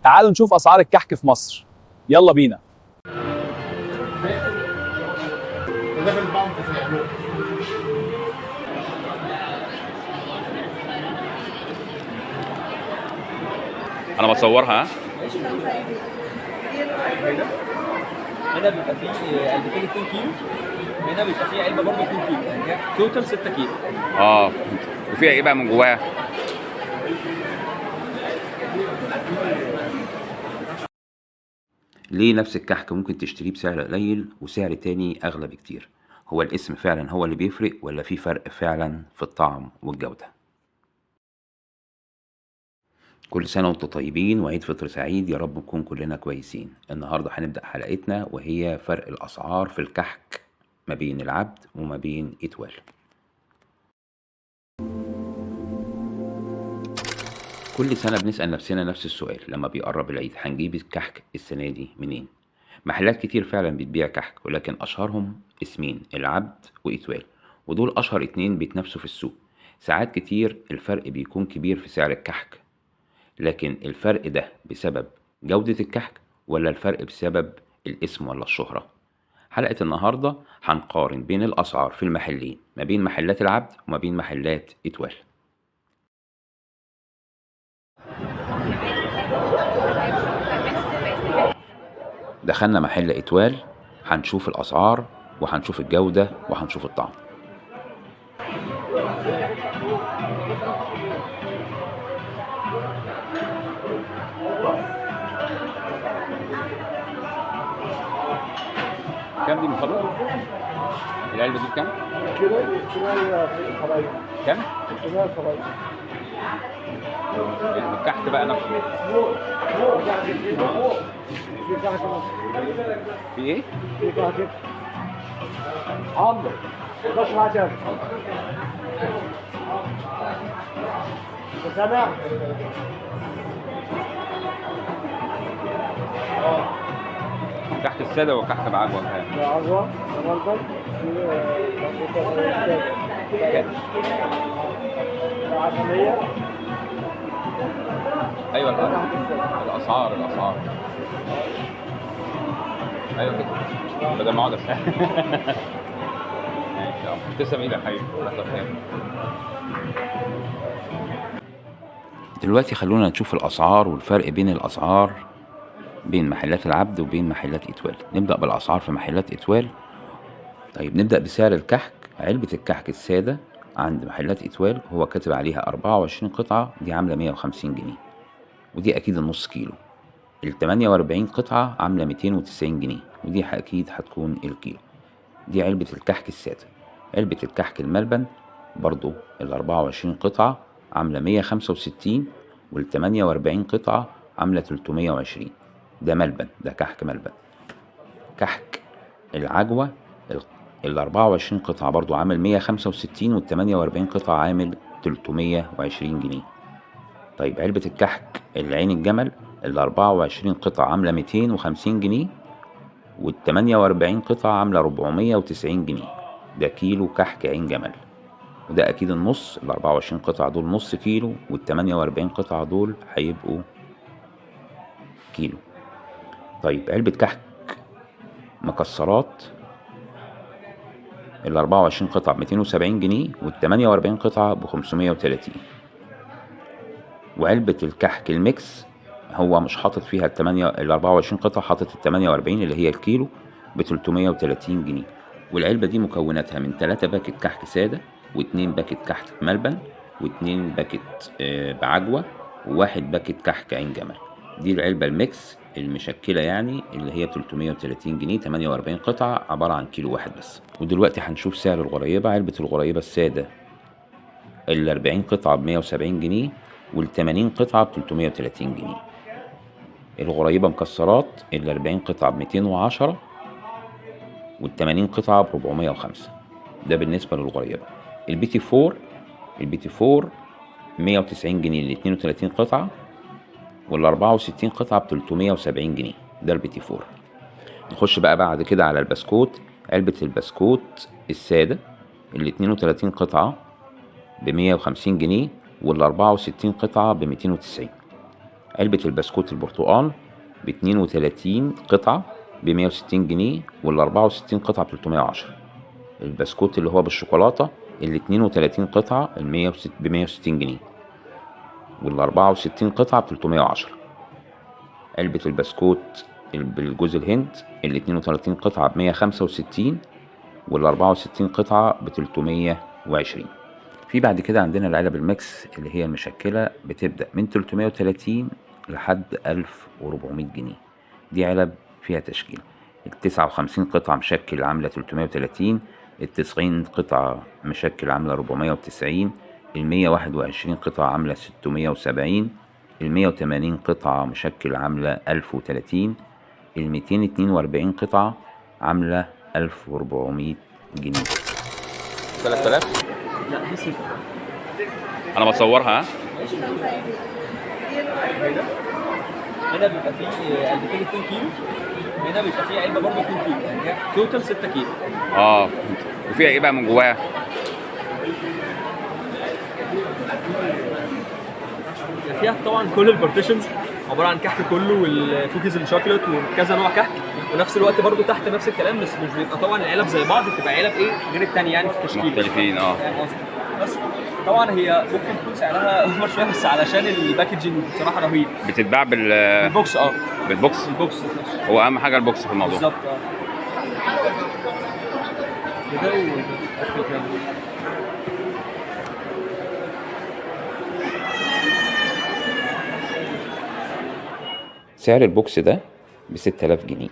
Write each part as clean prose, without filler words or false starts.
تعالوا نشوف اسعار الكحك في مصر. يلا بينا. انا بصورها. هنا بيبقى فيه علبتين 2 كيلو، هنا بيبقى فيه علبه برضه 2 كيلو، يعني توتال 6 كيلو. اه، وفيها ايه بقى من جواها؟ ليه نفس الكحك ممكن تشتريه بسعر قليل وسعر تاني اغلى بكتير؟ هو الاسم فعلا هو اللي بيفرق ولا في فرق فعلا في الطعم والجودة؟ كل سنة وانتم طيبين وعيد فطر سعيد، يا رب نكون كلنا كويسين. النهاردة هنبدأ حلقتنا وهي فرق الأسعار في الكحك ما بين العبد وما بين إتوال. كل سنة بنسأل نفسنا نفس السؤال لما بيقرب العيد، هنجيب الكحك السنة دي منين؟ محلات كتير فعلا بتبيع كحك، ولكن أشهرهم اسمين، العبد وإتوال، ودول أشهر اتنين بيتنافسوا في السوق. ساعات كتير الفرق بيكون كبير في سعر الكحك، لكن الفرق ده بسبب جودة الكحك ولا الفرق بسبب الاسم ولا الشهرة؟ حلقة النهاردة هنقارن بين الأسعار في المحلين، ما بين محلات العبد وما بين محلات إتوال. دخلنا محل إتوال، هنشوف الأسعار وهنشوف الجودة وهنشوف الطعم. كام دي من فضلك؟ العلبة دي بكام؟ كام؟ الكحك بقى نفسه في ايه؟ كحك السادة وكحك بعجوة ايوه الاسعار ايوه كده بدل ما اقعد ماشي. تسلم ايدك يا حبيبي. دلوقتي خلونا نشوف الاسعار والفرق بين الاسعار بين محلات العبد وبين محلات إتوال. نبدأ بالأسعار في محلات إتوال. طيب نبدأ بسعر الكحك. علبة الكحك السادة عند محلات إتوال هو كاتب عليها 24 قطعة، دي عاملة 150 جنيه، ودي أكيد النص كيلو. 48 قطعة عاملة 290 جنيه، ودي أكيد هتكون الكيلو. دي علبة الكحك السادة. علبة الكحك الملبن برضو 24 قطعة عاملة 165، 48 قطعة عاملة 320. ده ملبن، ده كحك ملبن. كحك العجوة 24 قطعة برضو عامل 165، 48 قطعة عامل 320 جنيه. طيب علبة الكحك العين الجمل 24 قطعة عاملة 250 جنيه، 48 قطعة عاملة 490 جنيه. ده كيلو كحك عين جمل، وده أكيد النص. 24 قطعة دول نص كيلو، 48 قطعة دول هيبقوا كيلو. طيب علبة كحك مكسرات 24 قطعة ب270 جنيه، 48 قطعة ب530. وعلبة الكحك الميكس هو مش حاطط فيها 24 قطعة، حاطط 48 اللي هي الكيلو ب330 جنيه. والعلبة دي مكوناتها من 3 باكت كحك سادة، و2 باكت كحك ملبن، و2 باكت بعجوة، و1 باكت كحك عين جمل. دي العلبة الميكس المشكلة يعني اللي هي 330 جنيه، 48 قطعة عبارة عن كيلو واحد بس. ودلوقتي هنشوف سعر الغريبة. علبة الغريبة السادة 40 قطعة ب170 جنيه، وال80 قطعة ب330 جنيه. الغريبة مكسرات 40 قطعة ب210، وال80 قطعة ب405. ده بالنسبة للغريبة. البيتي فور 190 جنيه ل32 قطعة، وال64 قطعة ب370 جنيه. ده البيتي فور. نخش بقى بعد كده على البسكوت. علبة البسكوت السادة 32 قطعة ب150 جنيه، وال64 قطعة ب290. علبة البسكوت البرتقال ب32 قطعة ب160 جنيه، وال64 قطعة ب310. البسكوت اللي هو بالشوكولاتة ال32 قطعة ب160 جنيه، وال64 قطعة ب310. علبة البسكوت بالجوز الهند ال32 قطعة ب165، وال64 قطعة ب320. في بعد كده عندنا العلب الميكس اللي هي المشكلة، بتبدأ من 330 لحد 1400 جنيه. دي علب فيها تشكيل. ال59 قطعة مشكل عاملة 330، ال90 قطعة مشكل عاملة 490، ال121 قطعة عاملة 670، ال180 قطعة مشكل عاملة 1030، ال242 قطعة عاملة 1400 جنيه. 3000. لا دي سيكا. انا بصورها. هنا بيبقى فيه علبتين 2 كيلو، هنا بيبقى فيه علبه برضه 2 كيلو، يعني هي توتال 6 كيلو. اه، وفيها ايه بقى من جواها؟ فيها طبعا كل البارتيشنز عباره عن كحك كله والكوكيز الشوكليت وكذا نوع كحك، ونفس الوقت برضه تحت نفس الكلام، بس مش بيبقى طبعا العلب زي بعض، بتبقى علب ايه غير الثانيه يعني في التشكيل مختلفين. فاهم قصدي؟ بس طبعا هي ممكن تكون سعرها اوفر شويه، بس علشان الباكجنج بصراحه رهيب. بتتباع البوكس بالبوكس. البوكس هو اهم حاجه البوكس في الموضوع. بالظبط كده وده سعر البوكس ده ب6000 جنيه.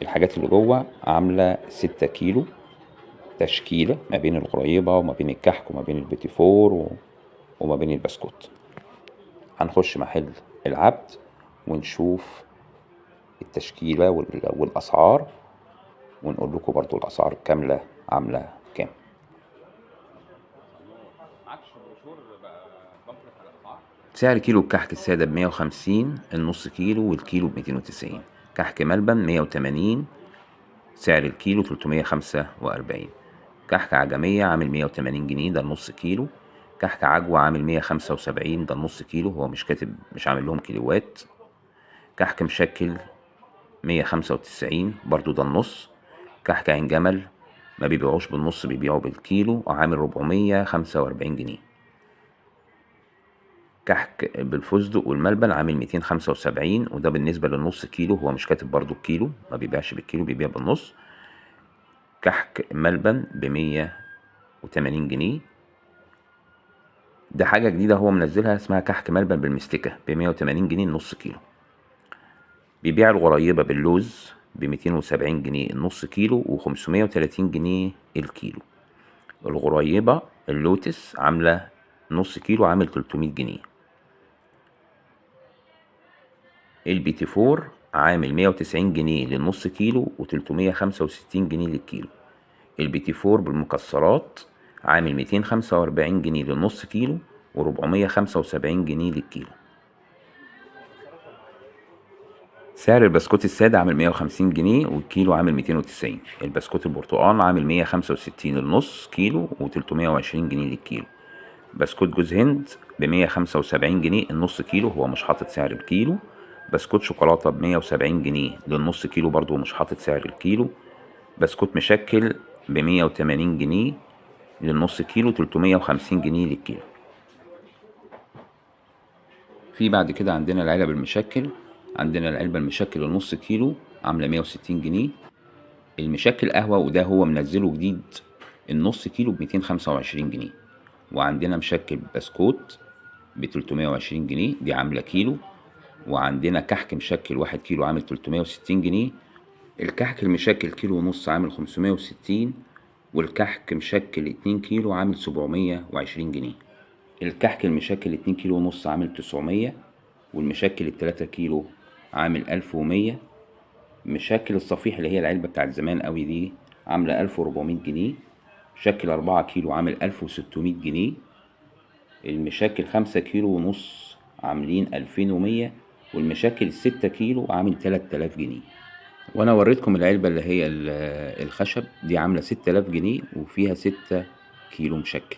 الحاجات اللي جوه عامله 6 كيلو تشكيله، ما بين الغريبه وما بين الكحك وما بين البيتي فور وما بين البسكوت. هنخش محل العبد ونشوف التشكيله والاسعار، ونقول لكم برضو الاسعار الكامله عامله كام. سعر كيلو الكحك الساده ب150، النص كيلو والكيلو ب290. كحك ملبن 180، سعر الكيلو 345. كحك عجمية عامل 180 جنيه، ده النص كيلو. كحك عجوة عامل 175، ده النص كيلو، هو مش كاتب، مش عامل لهم كيلوات. كحك مشكل 195، برضو ده النص. كحك عين جمل ما بيبيعوش بالنص، بيبيعوا بالكيلو، وعامل 445 جنيه. كحك بالفستق والملبن عامل 275، وده بالنسبة للنص كيلو، هو مش كاتب برضو الكيلو، ما بيبيعش بالكيلو، بيبيع بالنص. كحك ملبن ب180 جنيه. ده حاجة جديدة هو منزلها، اسمها كحك ملبن بالمستكة ب180 جنيه النص كيلو. بيبيع الغريبة باللوز ب270 جنيه النص كيلو، و530 جنيه الكيلو. الغريبة اللوتس عاملة نص كيلو، عامل 300 جنيه. البيتي فور عامل 190 جنيه للنص كيلو، و365 جنيه للكيلو. البيتي فور بالمكسرات عامل 245 جنيه للنص كيلو، و475 جنيه للكيلو. سعر البسكوت السادة عامل 150 جنيه، والكيلو عامل 290. البسكوت البرتقال عامل 165 النص كيلو، و320 جنيه للكيلو. بسكوت جوز هند ب175 جنيه النص كيلو، هو مش حاطط سعر الكيلو. بسكوت شوكولاتة ب170 جنيه للنص كيلو، برضو مش حاطط سعر الكيلو. بسكوت مشكل ب180 جنيه للنص كيلو، 350 جنيه للكيلو. في بعد كده عندنا العلب المشكل. عندنا العلبة المشكل النص كيلو عاملة 160 جنيه. المشكل قهوة، وده هو منزله جديد، النص كيلو ب225 جنيه. وعندنا مشكل بسكوت ب320 جنيه، دي عاملة كيلو. وعندنا كحك مشكل 1 كيلو عامل 360 جنيه. الكحك المشكل كيلو ونص عامل 560، والكحك مشكل 2 كيلو عامل 720 جنيه. الكحك المشكل 2 كيلو ونص عامل 900، والمشكل 3 كيلو عامل 1100. مشكل الصفيح اللي هي العلبة بتاعت زمان قوي دي عاملة 1400 جنيه. مشكل 4 كيلو عامل 1600 جنيه. المشكل 5 كيلو ونص عاملين 2100، والمشكل 6 كيلو عامل 3000 جنيه. وانا وريتكم العلبة اللي هي الخشب دي عاملة 6000 جنيه، وفيها 6 كيلو مشكل،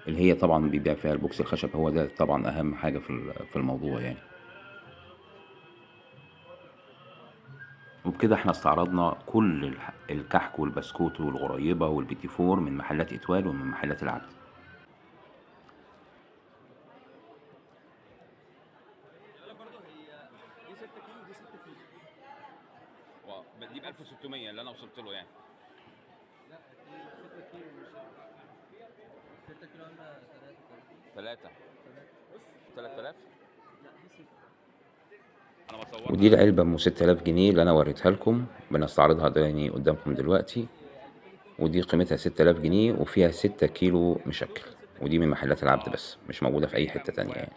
اللي هي طبعا بيبيع فيها البوكس الخشب، هو ده طبعا اهم حاجة في الموضوع يعني. وبكده احنا استعرضنا كل الكحك والبسكوت والغريبة والبيتي فور من محلات اتوال ومن محلات العبد. دي ب 1600 اللي انا وصلت له يعني. لا دي 6 كيلو مش 6 كيلو عامله 3 بص 3000. لا دي 6. انا بصور. ودي العلبة ام 6000 جنيه اللي انا وريتها لكم، بنستعرضها تاني قدامكم دلوقتي. ودي قيمتها 6000 جنيه وفيها 6 كيلو مشكل، ودي من محلات العبد بس مش موجودة في اي حتة تانية يعني.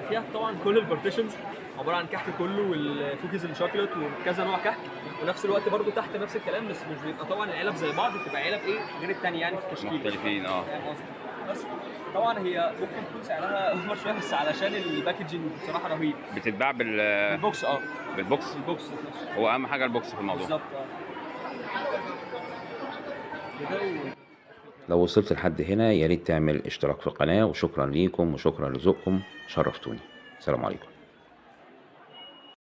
فيها طبعا كل البارتيشنز عباره عن كحك كله والكوكيز الشوكليت وكذا نوع كحك، ونفس الوقت برضو تحت نفس الكلام، بس مش بيبقى طبعا العلب زي بعض، بتبقى علب ايه غير الثانيه يعني في التشكيل مختلفين فاهم قصدي؟ بس طبعا هي ممكن تكون سعرها اوفر شويه، بس علشان الباكجينج بصراحه رهيب. بتتباع بالبوكس بالبوكس. البوكس هو اهم حاجة البوكس في الموضوع بالظبط لو وصلت لحد هنا يا ريت تعمل اشتراك في القناة، وشكرا ليكم وشكرا لذوقكم، شرفتوني. السلام عليكم.